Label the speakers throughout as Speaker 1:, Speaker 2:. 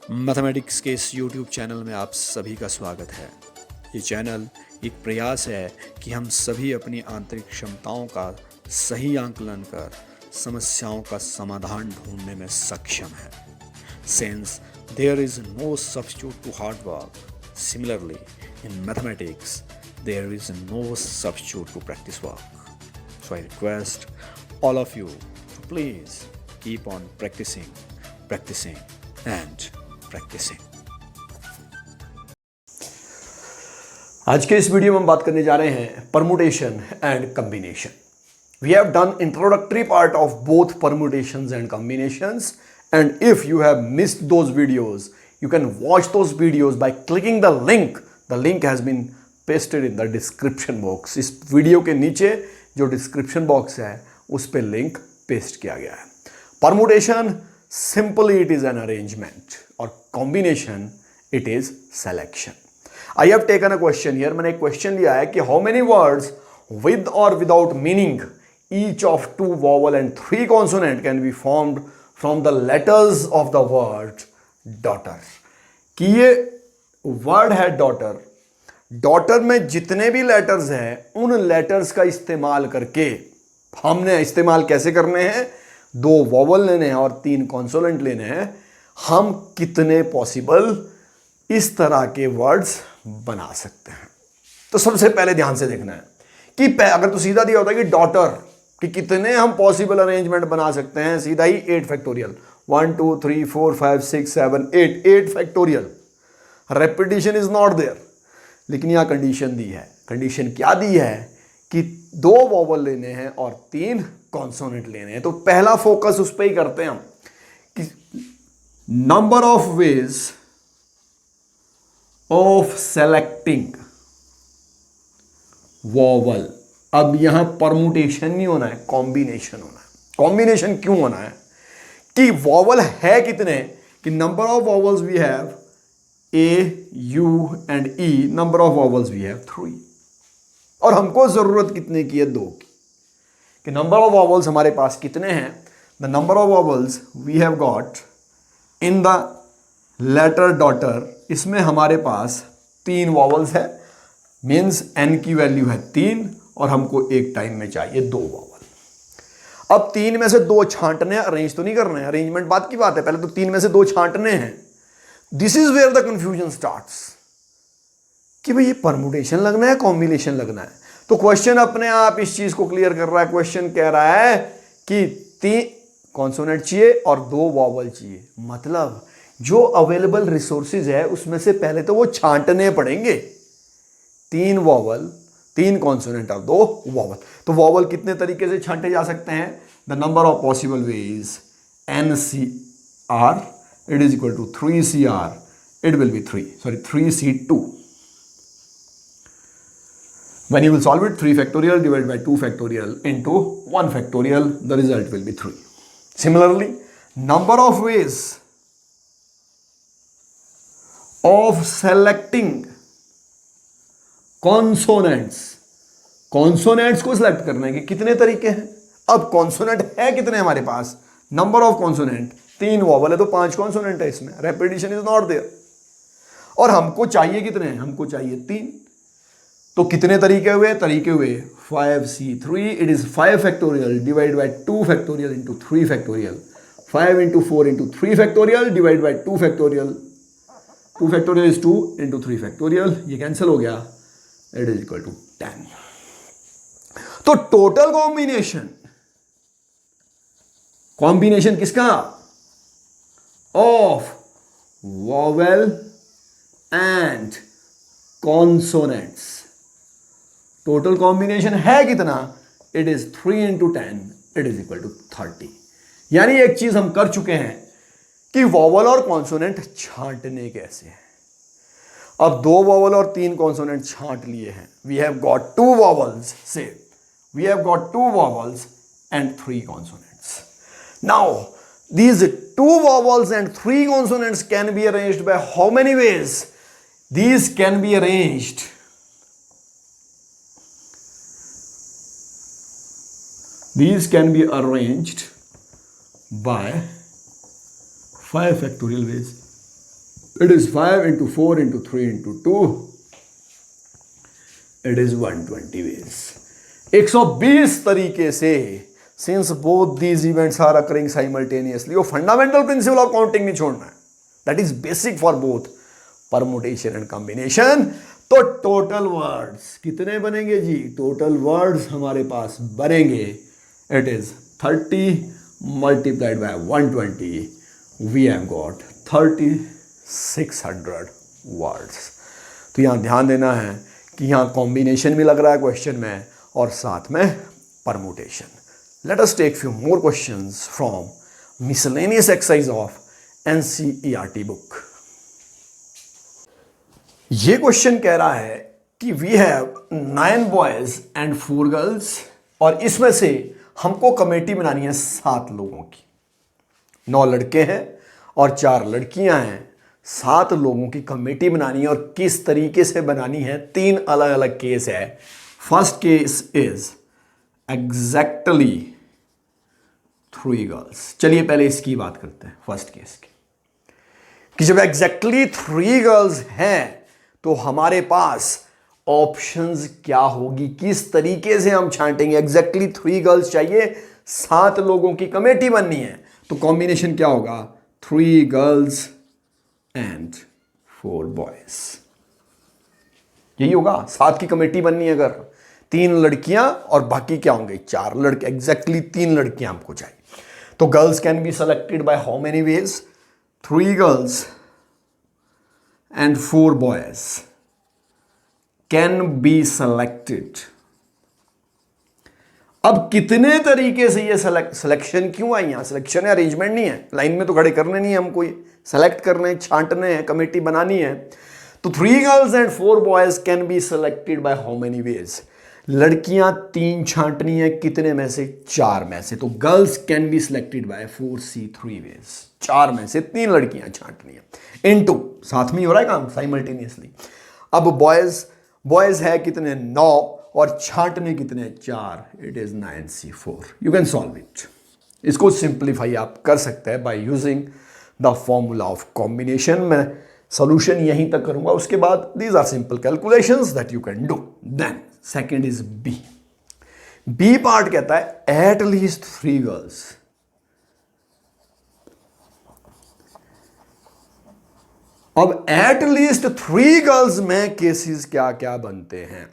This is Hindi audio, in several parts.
Speaker 1: मैथमेटिक्स के इस YouTube चैनल में आप सभी का स्वागत है। ये चैनल एक प्रयास है कि हम सभी अपनी आंतरिक क्षमताओं का सही आंकलन कर समस्याओं का समाधान ढूंढने में सक्षम है। Since there is no substitute to hard work, similarly in mathematics there is no substitute to practice work. So I request all of you to please keep on practicing and practicing.
Speaker 2: आज के इस वीडियो में हम बात करने जा रहे हैं permutation and combination. We have done introductory part of both permutations and combinations, and if you have missed those videos you can watch those videos by clicking the link. The link has been pasted in the description box. इस वीडियो के नीचे जो डिस्क्रिप्शन बॉक्स है उस पर लिंक पेस्ट किया गया है। Permutation simply it is an arrangement और combination it is selection. I have taken a question here. मैंने एक क्वेश्चन लिया है कि how many words with or without meaning each of 2 vowel and 3 consonant can be formed from the letters of the word daughter। कि ये वर्ड है daughter, daughter में जितने भी लेटर्स हैं उन लेटर्स का इस्तेमाल करके हमने इस्तेमाल कैसे करने हैं, 2 वॉवल लेने हैं और 3 कॉन्सोनेंट लेने हैं। हम कितने पॉसिबल इस तरह के वर्ड्स बना सकते हैं। तो सबसे पहले ध्यान से देखना है कि अगर तो सीधा दिया होता है कि डॉटर कि कितने हम पॉसिबल अरेंजमेंट बना सकते हैं, सीधा ही 8 factorial 1 2 3 4 5 6 7 8 factorial. Repetition is not there, लेकिन यहां कंडीशन दी है। कंडीशन क्या दी है कि 2 वॉवल लेने हैं और 3 कॉन्सोनेंट लेने हैं। तो पहला फोकस उस पर ही करते हैं हम कि number of ways of selecting vowel. अब यहां परमुटेशन नहीं होना है, कॉम्बिनेशन होना है। कॉम्बिनेशन क्यों होना है कि वॉवल है कितने, कि number of vowels we have A U and E, number of vowels we have 3, और हमको जरूरत कितने की है, 2 की। कि नंबर ऑफ वॉवल्स हमारे पास कितने हैं, the number of vowels we have got in the letter daughter, इसमें हमारे पास 3 वॉवल्स है, मीन्स n की वैल्यू है 3 और हमको एक टाइम में चाहिए 2 वॉवल। अब 3 में से 2 छांटने, अरेंज तो नहीं करना है, अरेंजमेंट बात की बात है, पहले तो 3 में से 2 छांटने हैं। This is where the confusion starts कि भाई ये परमुटेशन लगना है, कॉम्बिनेशन लगना है। तो क्वेश्चन अपने आप इस चीज को क्लियर कर रहा है। क्वेश्चन कह रहा है कि 3 कॉन्सोनेंट चाहिए और 2 वॉवल चाहिए, मतलब जो अवेलेबल रिसोर्सेज है उसमें से पहले तो वो छांटने पड़ेंगे। 3 वॉवल, 3 कॉन्सोनेंट और 2 वॉवल। तो वॉवल कितने तरीके से छांटे जा सकते हैं, the number of possible ways NCR it is equal to 3CR, it will be 3C2। when you will solve it, 3 factorial divided by 2 factorial into 1 factorial, the result will be 3. Similarly, number of ways of selecting consonants, consonants को सिलेक्ट करने के कितने तरीके हैं। अब कॉन्सोनेंट है कितने हमारे पास, नंबर ऑफ कॉन्सोनेंट 3 वॉवल है तो 5 कॉन्सोनेंट है इसमें, रेपिटेशन इज नॉट देयर। और हमको चाहिए कितने, हमको चाहिए 3। तो कितने तरीके हुए, 5C3, it is 5 factorial divide by 2 factorial into 3 factorial, 5 into 4 into 3 factorial divide by 2 factorial, 2 factorial is 2 into 3 factorial, ये कैंसिल हो गया, इट इज इक्वल टू 10। तो टोटल कॉम्बिनेशन किसका, of vowel and consonants. Total combination है कितना, it is 3 into 10, it is equal to 30। यानी एक चीज हम कर चुके हैं कि वॉवल और कॉन्सोनेंट छांटने कैसे हैं। अब 2 वॉवल और 3 कॉन्सोनेंट छांट लिए हैं। We have got 2 vowels, so we have got 2 vowels and 3 consonants. Now these 2 vowels and 3 consonants can be arranged by how many ways? These can be arranged by 5 factorial ways। It is 5 into 4 into 3 into 2. It is 120 ways. 120 तरीके से, since both these events are occurring simultaneously, वो fundamental principle of counting नहीं छोड़ना है. That is basic for both permutation and combination. तो total words कितने बनेंगे जी? Total words हमारे पास बनेंगे, it is 30 multiplied by 120. We have got 3600 words. तो यहाँ ध्यान देना है कि यहाँ कॉम्बिनेशन भी लग रहा है क्वेश्चन में और साथ में permutation. Let us take few more questions from miscellaneous exercise of NCERT book. ये क्वेश्चन कह रहा है कि we have 9 boys and 4 girls और इसमें से हमको कमेटी बनानी है 7 लोगों की. 9 लड़के हैं और 4 लड़कियां हैं. 7 लोगों की कमेटी बनानी है और किस तरीके से बनानी है, 3 अलग अलग केस है. First case is exactly 3 girls. चलिए पहले इसकी बात करते हैं फर्स्ट केस की, कि जब एग्जैक्टली 3 गर्ल्स हैं तो हमारे पास ऑप्शंस क्या होगी, किस तरीके से हम छांटेंगे. एग्जैक्टली 3 गर्ल्स चाहिए, 7 लोगों की कमेटी बननी है, तो कॉम्बिनेशन क्या होगा? 3 गर्ल्स एंड 4 बॉयज. यही होगा. 7 की कमेटी बननी है अगर, 3 लड़कियां और बाकी क्या होंगे? 4 लड़के. एग्जैक्टली 3 लड़कियां हमको चाहिए. तो girls can be selected by how many ways? 3 girls and 4 boys can be selected. अब कितने तरीके से ये सिलेक्शन क्यों आई? यहां सिलेक्शन है, अरेंजमेंट नहीं है. लाइन में तो खड़े करने नहीं है हमको, सेलेक्ट करने हैं, छांटने हैं, कमेटी बनानी है. तो 3 girls and 4 boys can be selected by how many ways? लड़कियां 3 छांटनी है, कितने में से? 4 में से. तो girls can be selected by 4C3 ways. 4 में से 3 लड़कियां छांटनी है. इनटू, साथ में ही हो रहा है काम साइमल्टेनियसली. अब बॉयज है कितने? 9 और छांटने कितने? 4. It is 9C4. You can solve it. इसको सिंप्लीफाई आप कर सकते हैं by using the formula of combination. मैं सॉल्यूशन यहीं तक करूंगा, उसके बाद these are simple calculations that you can do. Then second is B part कहता है एट लीस्ट 3 गर्ल्स. अब एट लीस्ट 3 गर्ल्स में केसेस क्या क्या बनते हैं,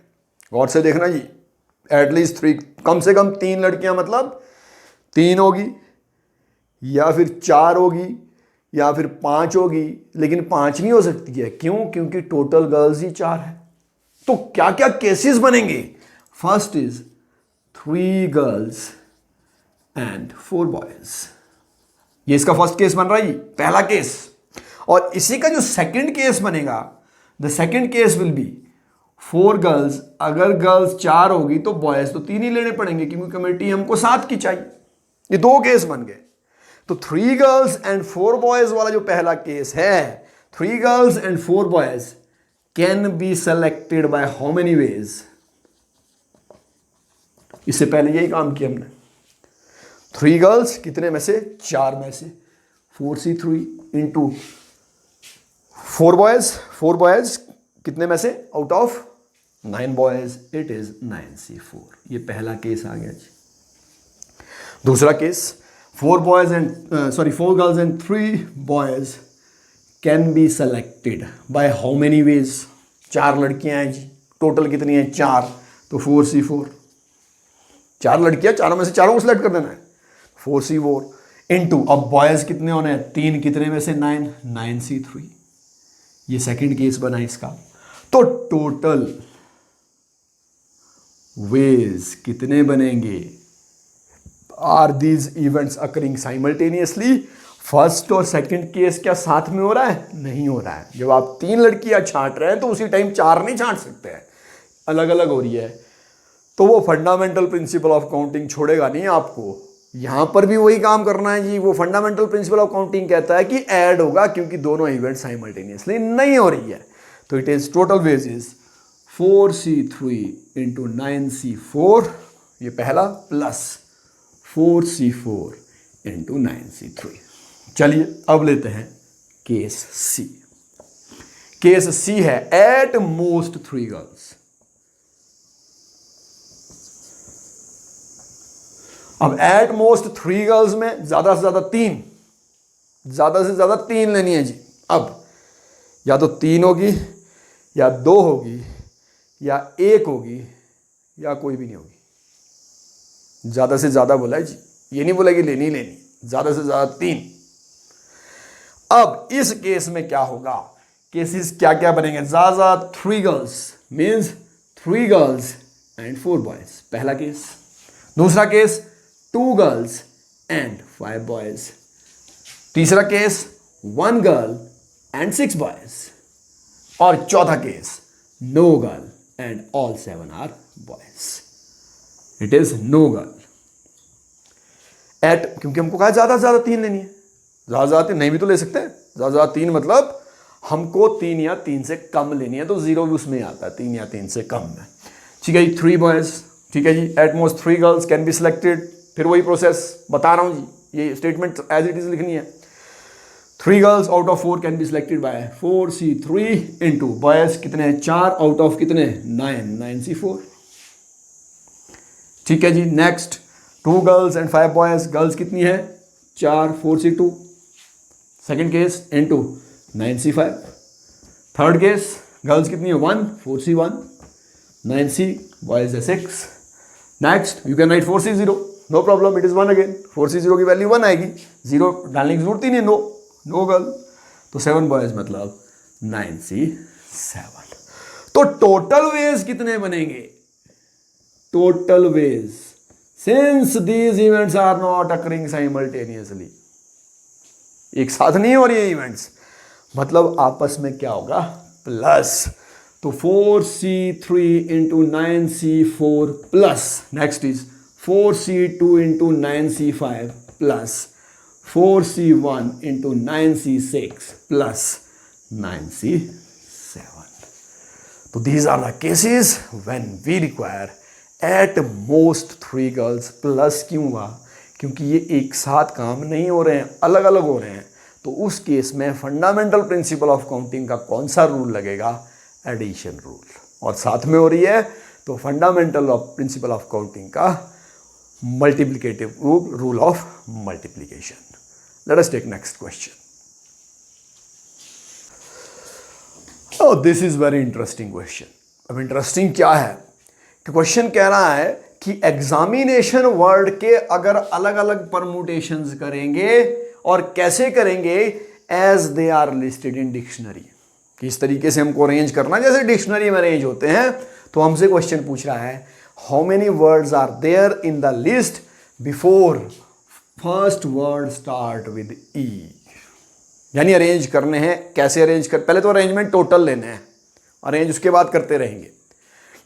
Speaker 2: गौर से देखना जी. एट लीस्ट 3, कम से कम 3 लड़कियां, मतलब 3 होगी या फिर 4 होगी या फिर 5 होगी, लेकिन 5 नहीं हो सकती है. क्यों? क्योंकि टोटल गर्ल्स ही 4 है. तो क्या क्या केसेस बनेंगे? First is 3 girls and 4 boys. ये इसका फर्स्ट केस बन रहा है, पहला केस. और इसी का जो सेकंड केस बनेगा, the second case will be 4 girls. अगर गर्ल्स 4 होगी तो बॉयज तो 3 ही लेने पड़ेंगे, क्योंकि कमेटी हमको 7 की चाहिए. ये 2 केस बन गए. तो 3 गर्ल्स एंड 4 बॉयज वाला जो पहला केस है, 3 girls and 4 boys can be selected by how many ways? इससे पहले यही काम किया हमने. 3 गर्ल्स कितने में से? 4 में से. 4C3 इंटू 4 बॉयज कितने में से? Out of 9 boys. It is 9C4. ये पहला केस आ गया जी. दूसरा case, 4 girls and 3 boys can be selected by how many ways? 4 लड़कियां हैं जी. टोटल कितनी है? 4. तो 4C4. 4 लड़कियां, 4 में से 4 को सिलेक्ट कर देना है. 4C4 इंटू, अब बॉयज कितने होने हैं? 3. कितने में से? 9C3. ये सेकंड केस बना इसका. तो टोटल वेज कितने बनेंगे? Are these events occurring simultaneously? First और सेकंड केस क्या साथ में हो रहा है? नहीं हो रहा है. जब आप 3 लड़कियां छांट रहे हैं तो उसी टाइम 4 नहीं छांट सकते हैं, अलग अलग हो रही है. तो वो फंडामेंटल प्रिंसिपल ऑफ काउंटिंग छोड़ेगा नहीं आपको. यहां पर भी वही काम करना है जी. वो फंडामेंटल प्रिंसिपल ऑफ काउंटिंग कहता है कि ऐड होगा, क्योंकि दोनों इवेंट साइमल्टेनियसली नहीं हो रही है. तो it is total ways is 4C3 into 9C4, ये पहला, प्लस 4C4 इंटू 9C3. चलिए अब लेते हैं केस सी. केस सी है एट मोस्ट 3 गर्ल्स। अब एट मोस्ट 3 गर्ल्स में ज्यादा से ज्यादा 3 लेनी है जी। अब या तो 3 होगी या 2 होगी या 1 होगी या कोई भी नहीं होगी। ज्यादा से ज्यादा बोला है जी, ये नहीं बोला कि लेनी लेनी, ज्यादा से ज्यादा 3। अब इस केस में क्या होगा, केसेस क्या क्या बनेंगे, ज्यादा 3 girls means 3 girls and 4 boys, पहला केस। दूसरा केस 2 गर्ल्स एंड 5 बॉयज। तीसरा केस 1 गर्ल एंड 6 बॉयज। और चौथा case no girl and all 7 are boys. It is no girl at, क्योंकि हमको कहा ज्यादा से ज्यादा 3 लेनी है, ज्यादा से ज्यादा 3 नहीं भी तो ले सकते हैं। ज्यादा से ज्यादा 3 मतलब हमको 3 या 3 से कम लेनी है, तो 0 भी उसमें आता है, 3 या 3 से कम में। ठीक है जी, 3 बॉयज, ठीक है जी, at most 3 girls can be selected. फिर वही प्रोसेस बता रहा हूं जी, ये स्टेटमेंट एज इट इज लिखनी है। 3 girls out of 4 can be selected by 4C3 into boys कितने हैं, 4 आउट ऑफ कितने 9C4। ठीक है जी, next 2 girls and 5 boys, girls कितनी है 4 4C2 second case into 9C5। Third case girls कितनी है 1 4C1 9C बॉयज है 6। Next you can write 4C0, no problem, it is 1 again. 4C0 की वैल्यू 1 आएगी, 0 डालने की जरूरत ही नहीं, नो गर्ल, तो 7 बॉयज मतलब 9C7। तो टोटल वेज कितने बनेंगे, total ways since these events are not occurring simultaneously, एक साथ नहीं हो रही है इवेंट्स, मतलब आपस में क्या होगा प्लस। तो 4C3 into 9C4 plus next is 4C2 into 9C5 plus 4C1 into 9C6 plus 9C7। तो these are the cases when we require at most 3 girls plus. क्यों हुआ, क्योंकि ये एक साथ काम नहीं हो रहे हैं, अलग अलग हो रहे हैं। तो उस केस में फंडामेंटल प्रिंसिपल ऑफ काउंटिंग का कौन सा रूल लगेगा, एडिशन रूल। और साथ में हो रही है तो fundamental of principle of counting का multiplicative rule of multiplication. Let us take next question. Oh, this is very interesting question. अब इंटरेस्टिंग क्या है कि क्वेश्चन कह रहा है कि एग्जामिनेशन वर्ड के अगर अलग अलग परमुटेशंस करेंगे और कैसे करेंगे, as they are listed in dictionary. किस तरीके से हमको अरेंज करना, जैसे डिक्शनरी में अरेंज होते हैं। तो हमसे क्वेश्चन पूछ रहा है how many words are there in the list before first word start with E. यानी अरेंज करने हैं, कैसे अरेंज कर, पहले तो अरेंजमेंट टोटल लेने हैं, अरेंज उसके बाद करते रहेंगे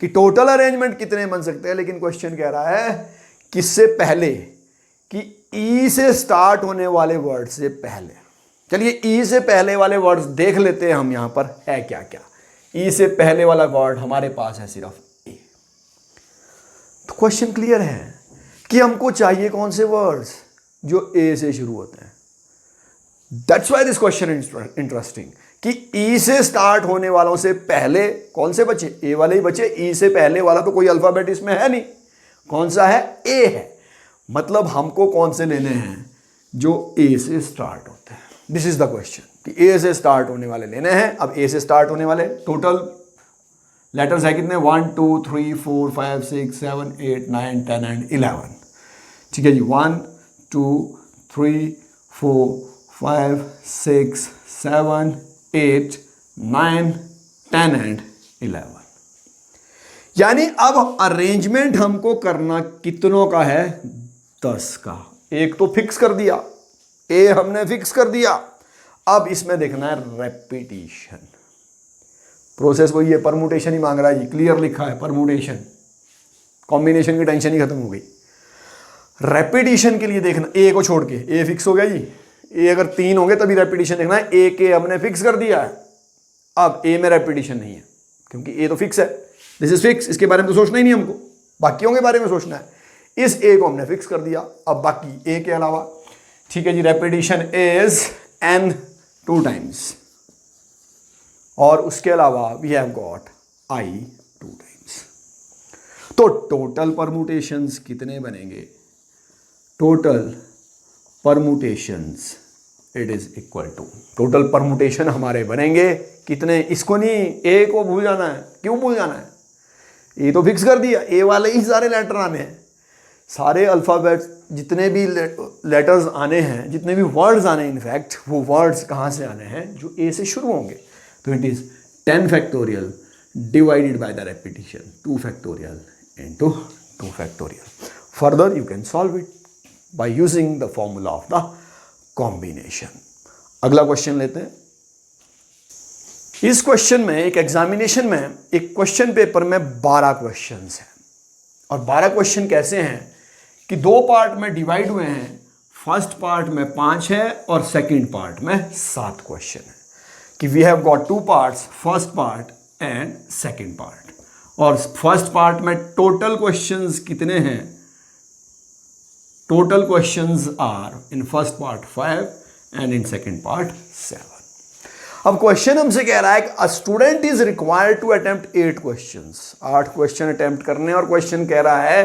Speaker 2: कि टोटल अरेंजमेंट कितने बन सकते हैं। लेकिन क्वेश्चन कह रहा है किससे पहले, कि ई से स्टार्ट होने वाले वर्ड से पहले। चलिए ई से पहले वाले वर्ड्स देख लेते हैं हम, यहां पर है क्या क्या। ई से पहले वाला वर्ड हमारे पास है सिर्फ ए। तो क्वेश्चन क्लियर है कि हमको चाहिए कौन से वर्ड्स जो ए से शुरू होते हैं। That's why this question interesting कि ई से स्टार्ट होने वालों से पहले कौन से बचे, ए वाले ही बचे। ई से पहले वाला तो कोई अल्फाबेट इसमें है नहीं, कौन सा है, ए है। मतलब हमको कौन से लेने हैं, जो ए से स्टार्ट होते हैं। दिस इज द क्वेश्चन कि ए से स्टार्ट होने वाले लेने हैं। अब ए से स्टार्ट होने वाले टोटल लेटर्स है कितने, 1 2 3 4 5 6 7 8 9 10 एंड 11। ठीक है जी, 1 2 3 4 5 6 7 8 9 10 एंड 11। यानी अब अरेंजमेंट हमको करना कितनों का है, 10 का। एक तो फिक्स कर दिया, ए हमने फिक्स कर दिया। अब इसमें देखना है रेपिटेशन। प्रोसेस वही है, परमुटेशन ही मांग रहा है जी, क्लियर लिखा है परमुटेशन, कॉम्बिनेशन की टेंशन ही खत्म हो गई। रेपिटेशन के लिए देखना, ए को छोड़ के, ए फिक्स हो गया जी। ए अगर 3 होंगे तभी रेपिटेशन देखना है। ए के हमने फिक्स कर दिया है, अब ए में रेपिटेशन नहीं है क्योंकि ए तो फिक्स है, दिस इज फिक्स। इसके बारे में तो सोचना ही नहीं हमको, बाकियों के बारे में सोचना है। इस ए को हमने फिक्स कर दिया, अब बाकी ए के अलावा। ठीक है जी, रेपिटेशन इज n 2 टाइम्स। और उसके अलावा we have got I 2 times. तो टोटल परमुटेशंस कितने बनेंगे? Total permutations it is equal to, total permutation हमारे बनेंगे कितने? इसको नहीं, ए को भूल जाना है। क्यों भूल जाना है? ए तो फिक्स कर दिया, ए वाले ही सारे लेटर आने हैं, सारे अल्फ़ाबेट जितने भी लेटर्स आने हैं, जितने भी वर्ड्स आने हैं, इनफैक्ट वो वर्ड्स कहाँ से आने हैं? जो ए से शुरू होंगे। तो it is 10 factorial divided by the repetition 2 factorial into 2 factorial. Further you can solve it by using the formula of the combination. अगला क्वेश्चन लेते हैं। इस क्वेश्चन में, एक एग्जामिनेशन में, एक क्वेश्चन पेपर में 12 क्वेश्चंस हैं और 12 क्वेश्चन कैसे हैं कि 2 पार्ट में डिवाइड हुए हैं। फर्स्ट पार्ट में 5 है और सेकंड पार्ट में 7 क्वेश्चन है। कि we have got 2 parts, first part and second part. और फर्स्ट पार्ट में टोटल क्वेश्चंस कितने हैं? Total questions are in first part 5 and in second part 7। अब क्वेश्चन हमसे कह रहा है कि a student is required to attempt 8 questions, 8 question attempt करने। और क्वेश्चन कह रहा है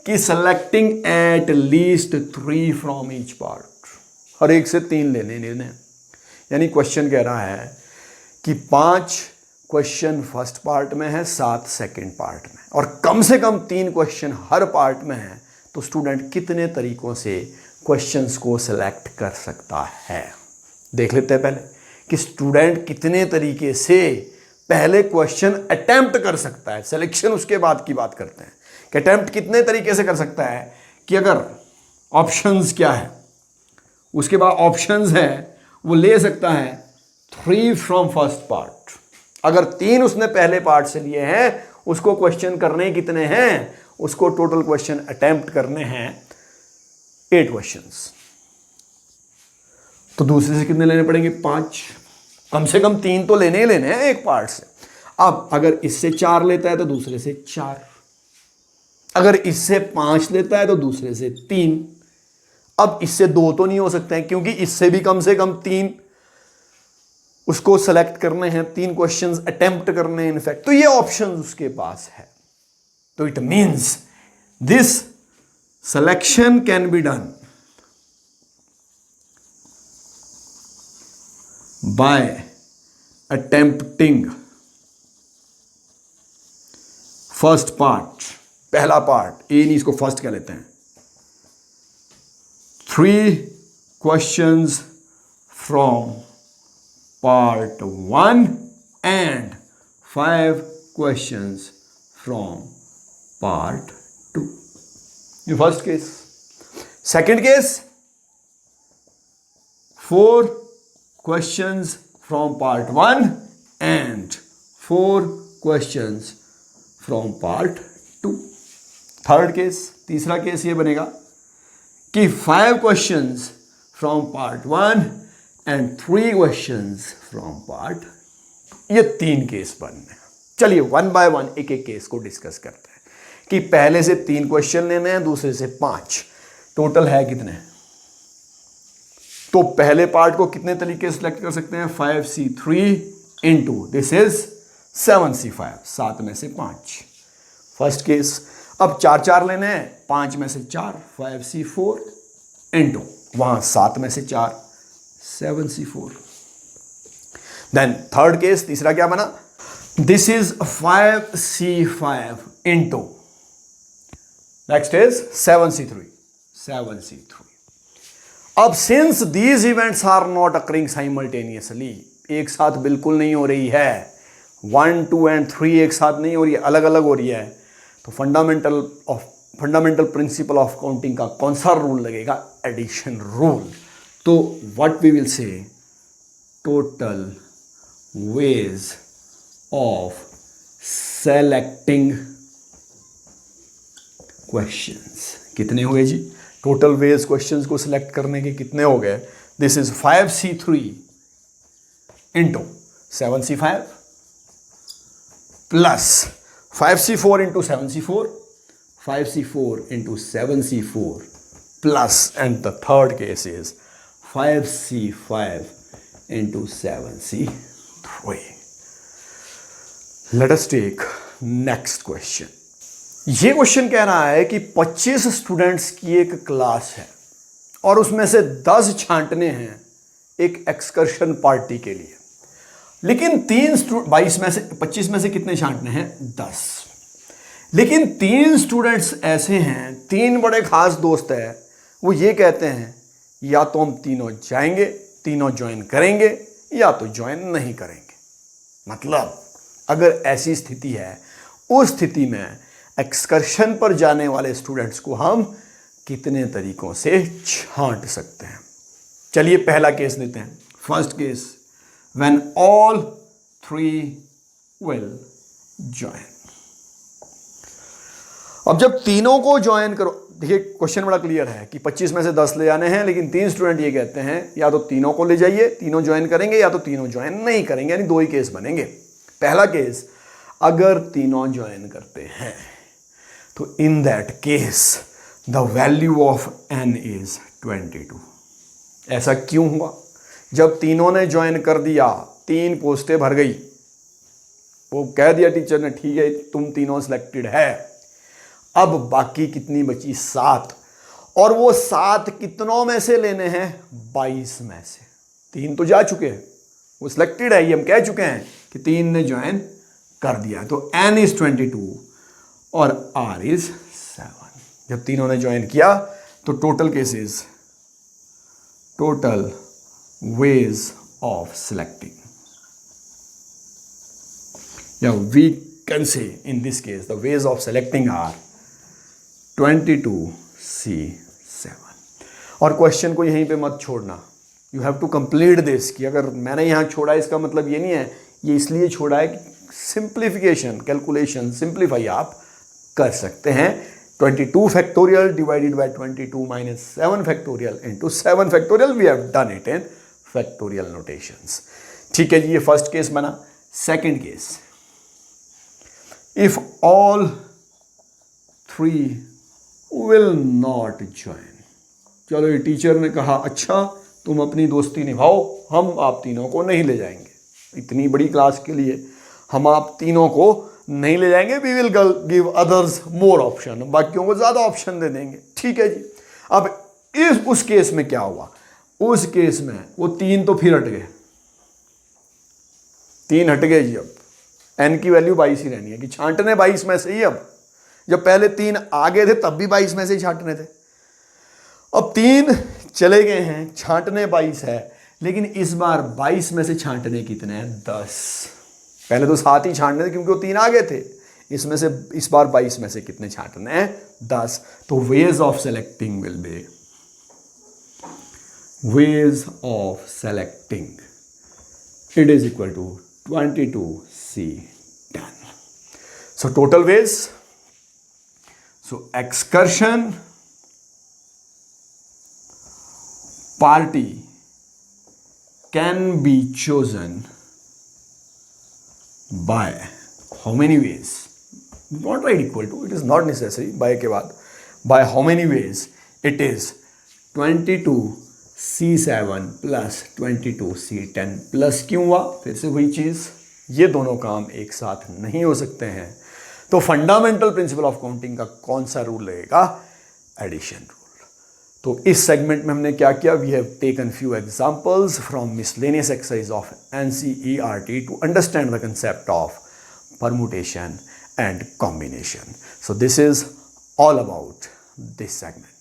Speaker 2: कि selecting at least 3 from each part, हर एक से 3 लेने। यानी क्वेश्चन कह रहा है कि 5 क्वेश्चन फर्स्ट पार्ट में है, 7 सेकंड पार्ट में, और कम से कम 3 क्वेश्चन हर पार्ट में है। तो स्टूडेंट कितने तरीकों से क्वेश्चंस को सिलेक्ट कर सकता है? देख लेते हैं पहले कि स्टूडेंट कितने तरीके से पहले क्वेश्चन अटेम्प्ट कर सकता है। सिलेक्शन उसके बाद की बात करते हैं कि अटेम्प्ट कितने तरीके से कर सकता है। कि अगर ऑप्शंस क्या है, उसके बाद ऑप्शंस है, वो ले सकता है 3 फ्रॉम फर्स्ट पार्ट। अगर 3 उसने पहले पार्ट से लिए हैं, उसको क्वेश्चन करने कितने हैं? उसको टोटल क्वेश्चन अटेम्प्ट करने हैं 8 क्वेश्चंस। तो दूसरे से कितने लेने पड़ेंगे? 5। कम से कम 3 तो लेने ही लेने हैं एक पार्ट से। अब अगर इससे 4 लेता है तो दूसरे से 4, अगर इससे 5 लेता है तो दूसरे से 3। अब इससे 2 तो नहीं हो सकते हैं, क्योंकि इससे भी कम से कम 3 उसको सेलेक्ट करने हैं, 3 क्वेश्चंस अटेम्प्ट करने हैं इनफैक्ट। तो ये ऑप्शन उसके पास है। तो it means this selection can be done by attempting first part, पहला पार्ट, ए नहीं इसको फर्स्ट कह लेते हैं, 3 questions from part 1 and 5 questions from part 2। ये first case. Second case, 4 questions from part 1 and 4 questions from part 2। Third case, तीसरा केस ये बनेगा कि 5 questions from part 1 and 3 questions from part 2। ये 3 केस बनने। चलिए 1 by 1 एक एक केस को डिस्कस करते हैं कि पहले से 3 क्वेश्चन लेने हैं, दूसरे से 5, टोटल है कितने? तो पहले पार्ट को कितने तरीके से सिलेक्ट कर सकते हैं? 5C3 into this is 7C5, 7 में से 5 फर्स्ट केस। अब 4 लेने हैं, 5 में से 4, 5C4 इंटू वहां 7 में से 4, 7C4। देन थर्ड केस, तीसरा क्या बना? This is 5C5 into next is 7C3, 7C3। अब since these events are not occurring simultaneously, एक साथ बिल्कुल नहीं हो रही है, 1, 2 एंड 3 एक साथ नहीं हो रही है, अलग अलग हो रही है। तो फंडामेंटल प्रिंसिपल ऑफ काउंटिंग का कौन सा रूल लगेगा? Addition rule. तो what we will say, total ways of selecting questions कितने हुए जी? टोटल वेज क्वेश्चंस को सिलेक्ट करने के कितने हो गए? This is 5C3 into 7C5 plus 5C4 into 7C4, 5C4 into 7C4 plus, and the third case is 5C5 into 7C3। Let us take next question. ये क्वेश्चन कह रहा है कि 25 स्टूडेंट्स की एक क्लास है और उसमें से 10 छांटने हैं एक एक्सकर्शन पार्टी के लिए, लेकिन 22 में से 25 में से कितने छांटने हैं? 10। लेकिन 3 स्टूडेंट्स ऐसे हैं, 3 बड़े खास दोस्त हैं, वो ये कहते हैं या तो हम तीनों जाएंगे, तीनों ज्वाइन करेंगे, या तो ज्वाइन नहीं करेंगे। मतलब अगर ऐसी स्थिति है, उस स्थिति में एक्सकर्शन पर जाने वाले स्टूडेंट्स को हम कितने तरीकों से छांट सकते हैं? चलिए पहला केस लेते हैं। First case, when all 3 will join. अब जब तीनों को ज्वाइन करो, देखिए क्वेश्चन बड़ा क्लियर है कि 25 में से 10 ले जाने हैं, लेकिन 3 स्टूडेंट ये कहते हैं या तो तीनों को ले जाइए, तीनों ज्वाइन करेंगे, या तो तीनों ज्वाइन नहीं करेंगे, यानी 2 ही केस बनेंगे। पहला केस, अगर तीनों ज्वाइन करते हैं तो in that case the value of n is 22। ऐसा क्यों हुआ? जब तीनों ने ज्वाइन कर दिया, 3 पोस्टें भर गई, वो कह दिया टीचर ने ठीक है तुम तीनों सिलेक्टेड है। अब बाकी कितनी बची? 7। और वो 7 कितनों में से लेने हैं? 22 में से। 3 तो जा चुके हैं, वो सिलेक्टेड है, ये हम कह चुके हैं कि 3 ने ज्वाइन कर दिया, तो n इज 22 और r इज 7। जब तीनों ने ज्वाइन किया तो total cases, total ways of selecting, या we can say in this case the ways of selecting are 22C7। और क्वेश्चन को यहीं पे मत छोड़ना, you have to complete this. कि अगर मैंने यहाँ छोड़ा इसका मतलब ये नहीं है, ये इसलिए छोड़ा है कि सिंप्लीफिकेशन, कैलकुलेशन सिंप्लीफाई आप कर सकते हैं। 22 factorial divided by 22 minus 7 factorial into 7 factorial, we have done it in factorial notations. ठीक है जी, ये फर्स्ट केस बना। Second case, if all 3 will not join. चलो ये टीचर ने कहा अच्छा तुम अपनी दोस्ती निभाओ, हम आप तीनों को नहीं ले जाएंगे, इतनी बड़ी क्लास के लिए हम आप तीनों को नहीं ले जाएंगे, we will give others more option, बाकियों को ज़्यादा ऑप्शन दे देंगे। ठीक है जी। अब उस केस में क्या हुआ? उस केस में वो 3 तो फिर हट गए, 3 हट गए जी। अब n की वैल्यू 22 ही रहनी है कि छांटने 22 में से ही। अब जब पहले 3 आगे थे तब भी 22 में से ही छांटने थे, अब 3 चले गए हैं, छांटने 22 है, लेकिन इस बार 22 में से छांटने कितने हैं? 10। पहले तो 7 ही छांटने थे क्योंकि वो 3 आगे थे, इसमें से इस बार 22 में से कितने छांटने हैं? 10। तो ways of selecting will be, ways of selecting it is equal to 22C10। So total ways, so excursion party can be chosen by how many ways? Not write equal to, it is not necessary by के बाद, by how many ways? It is 22C7 plus 22C10 plus क्यों हुआ? फिर से वही चीज़, ये दोनों काम एक साथ नहीं हो सकते हैं। तो फंडामेंटल प्रिंसिपल ऑफ काउंटिंग का कौन सा रूल रहेगा? Addition rule. तो इस सेगमेंट में हमने क्या किया? We have taken few examples from miscellaneous exercise of NCERT to understand the concept of permutation and combination. So this is all about this segment.